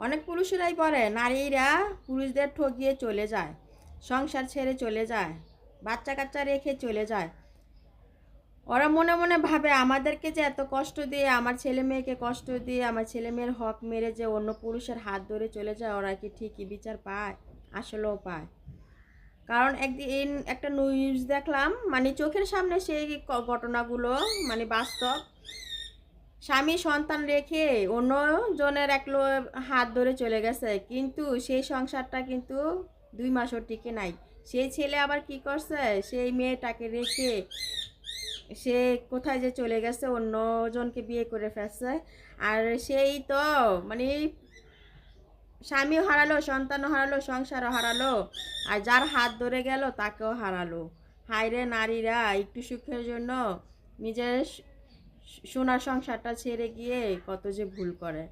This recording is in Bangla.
অনেক পুরুষেরাই বলে নারীরা পুরুষদের ঠকিয়ে চলে যায়, সংসার ছেড়ে চলে যায়, বাচ্চা কাচ্চা রেখে চলে যায়। ওরা মনে মনে ভাবে আমাদেরকে যে এত কষ্ট দিয়ে, আমার ছেলে মেয়েকে কষ্ট দিয়ে, আমার ছেলে মেয়ের হক মেরে যে অন্য পুরুষের হাত ধরে চলে যায়, ওরা কি ঠিকই বিচার পায়? আসলেও পায়। কারণ একদিন একটা নিউজ দেখলাম, মানে চোখের সামনে সেই ঘটনাগুলো, মানে বাস্তব। স্বামী সন্তান রেখে অন্যজনের হাত ধরে চলে গেছে, কিন্তু সেই সংসারটা কিন্তু 2 মাসও টিকে নাই। সেই ছেলে আবার কি করছে, সেই মেয়েটাকে রেখে সে কোথায় যে চলে গেছে, অন্যজনকে বিয়ে করে ফেলছে। আর সেই তো মানে স্বামীও হারালো, সন্তানও হারালো, সংসারও হারালো, আর যার হাত ধরে গেল তাকেও হারালো। হায়রে নারীরা একটু সুখের জন্য নিজের সোনার সংসারটা ছেড়ে গিয়ে কত যে ভুল করে।